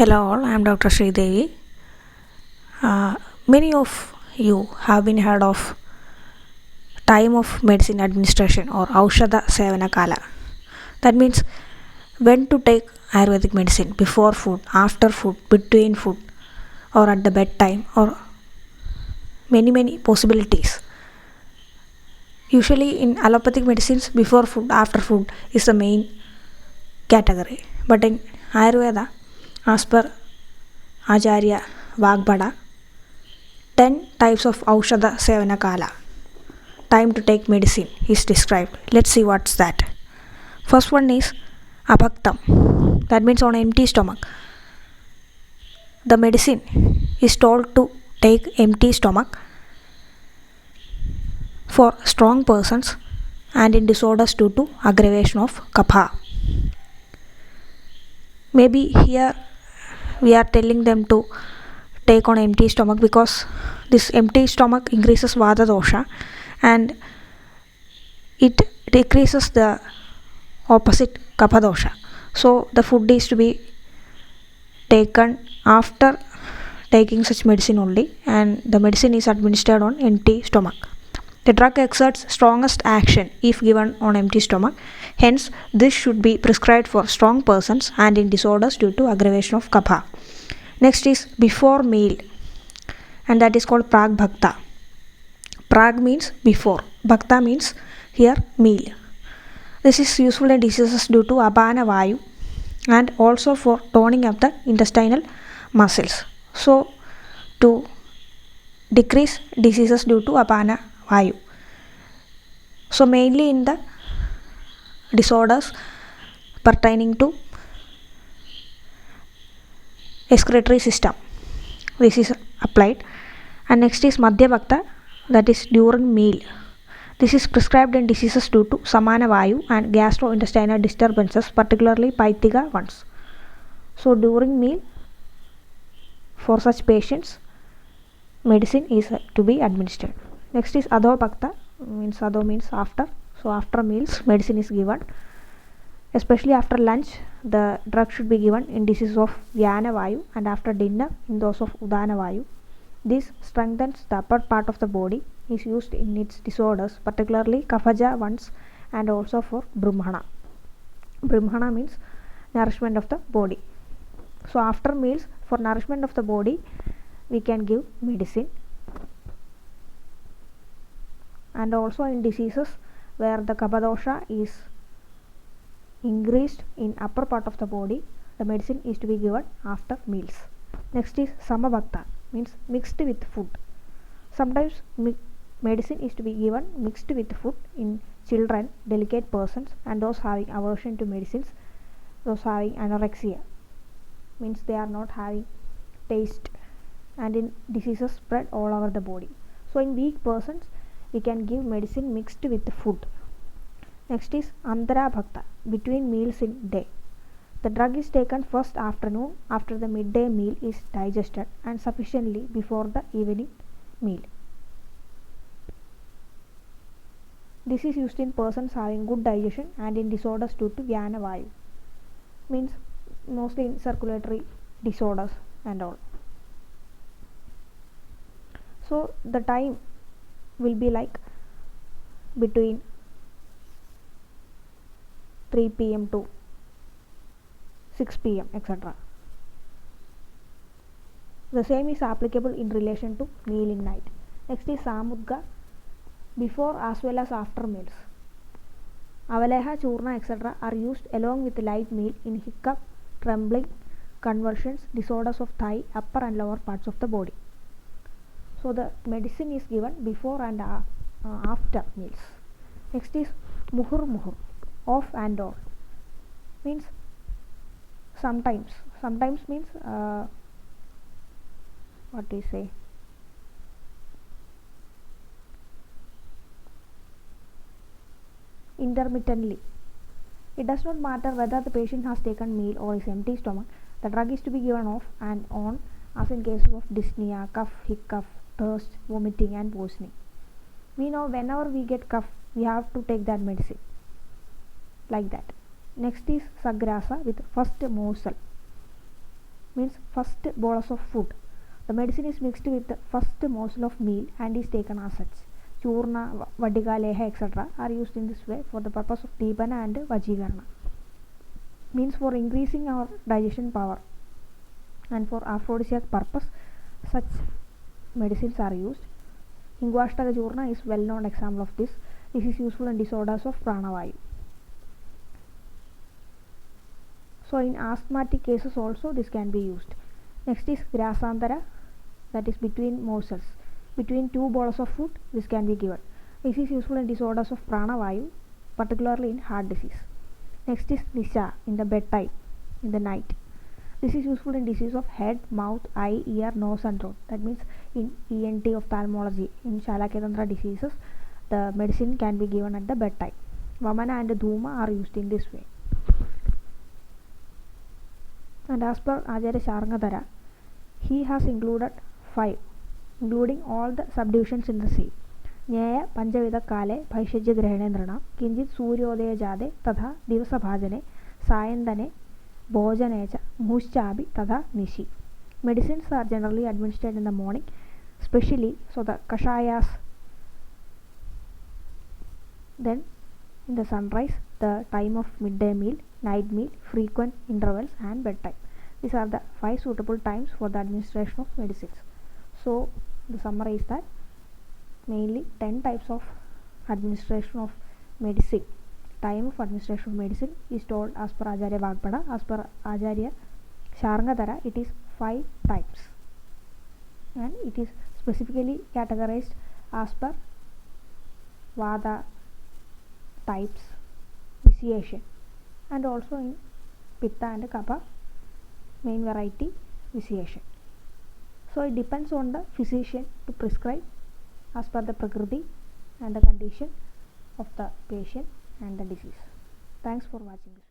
Hello all, I am Dr. Sridevi. Many of you have been heard of time of medicine administration or Aushadha Sevana Kala. That means when to take Ayurvedic medicine, before food, after food, between food, or at the bedtime, or many possibilities. Usually in allopathic medicines, before food, after food is the main category. But in Ayurveda, as per Acharya Vagbhada, 10 types of Aushadha Sevana Kala, time to take medicine, is described. Let's see what's that. First one is Abhaktam, that means on empty stomach. The medicine is told to take empty stomach for strong persons and in disorders due to aggravation of kapha. Maybe here we are telling them to take on empty stomach because this empty stomach increases vata dosha and it decreases the opposite kapha dosha. So the food is to be taken after taking such medicine only, and the medicine is administered on empty stomach. The drug exerts strongest action if given on empty stomach. Hence, this should be prescribed for strong persons and in disorders due to aggravation of kapha. Next is before meal, and that is called Prag Bhakta. Prag means before, Bhakta means here meal. This is useful in diseases due to Apana Vayu and also for toning up the intestinal muscles. So, to decrease diseases due to Apana Vayu. So, mainly in the disorders pertaining to excretory system, this is applied. And next is Madhya Bhakta, that is during meal. This is prescribed in diseases due to Samana Vayu and gastrointestinal disturbances, particularly Paitika ones. So during meal, for such patients, medicine is to be administered. Next is Adho Bhakta, Adho means after. So after meals, medicine is given. Especially after lunch, the drug should be given in diseases of Vyana Vayu and after dinner in those of Udana Vayu. This strengthens the upper part of the body, is used in its disorders, particularly Kaphaja ones and also for Brahmana. Brahmana means nourishment of the body. So after meals, for nourishment of the body, we can give medicine. And also in diseases where the Kapha dosha is increased in upper part of the body, the medicine is to be given after meals. Next is Samabhakta, means mixed with food. Sometimes medicine is to be given mixed with food in children, delicate persons and those having aversion to medicines, those having anorexia, means they are not having taste, and in diseases spread all over the body. So in weak persons, we can give medicine mixed with food. Next is Antara Bhakta, between meals in day. The drug is taken first afternoon after the midday meal is digested and sufficiently before the evening meal. This is used in persons having good digestion and in disorders due to Vyana Vayu, means mostly in circulatory disorders and all. So the time will be like between 3 p.m. to 6 p.m. etc. The same is applicable in relation to meal in night. Next is Samudga, before as well as after meals. Avaleha, Churna etc. are used along with light meal in hiccup, trembling, convulsions, disorders of thigh, upper and lower parts of the body. So the medicine is given before and after meals. Next is Muhur, off and on, means sometimes means what do you say, intermittently. It does not matter whether the patient has taken meal or is empty stomach, the drug is to be given off and on, as in cases of dyspnea, cough, hiccup, thirst, vomiting and poisoning. We know whenever we get cough, we have to take that medicine, like that. Next is Sagrasa with first morsel. means first bolus of food. The medicine is mixed with the first morsel of meal and is taken as such. Churna, Vadiga, Leha, etc. are used in this way for the purpose of Dipana and Vajikarna. Means for increasing our digestion power and for aphrodisiac purpose, such medicines are used. Ingvashtaka Churna is well known example of this. This is useful in disorders of pranavayu. So in asthmatic cases also this can be used. Next is Grasantara, that is between morsels. Between two bowls of food this can be given. This is useful in disorders of pranavayu, particularly in heart disease. Next is Nisha, in the bedtime, in the night. This is useful in disease of head, mouth, eye, ear, nose and throat. That means in ENT ophthalmology, in Shalaketantra diseases, the medicine can be given at the bedtime. Vamana and Dhuma are used in this way. And as per Acharya Sharangadhara, he has included 5, including all the subdivisions in the same. Nyaya Panchavidha Kale Bhaishajya Grahanendrana Kinjit Suryodeya Jade Tadha Divasabhajane Sayandane Bhojanecha Mushchabi Tadha Nishi. Medicines are generally administered in the morning, especially so the Kashayas. Then in the sunrise, the time of midday meal, night meal, frequent intervals and bedtime. These are the 5 suitable times for the administration of medicines. So the summary is that mainly 10 types of administration of medicine. Time of administration of medicine is told as per Acharya Vagpada. As per Acharya Sharangadhara, it is 5 types and it is specifically categorized as per Vada types, vitiation, and also in Pitta and Kapha main variety vitiation. So it depends on the physician to prescribe as per the prakriti and the condition of the patient and the disease. Thanks for watching this.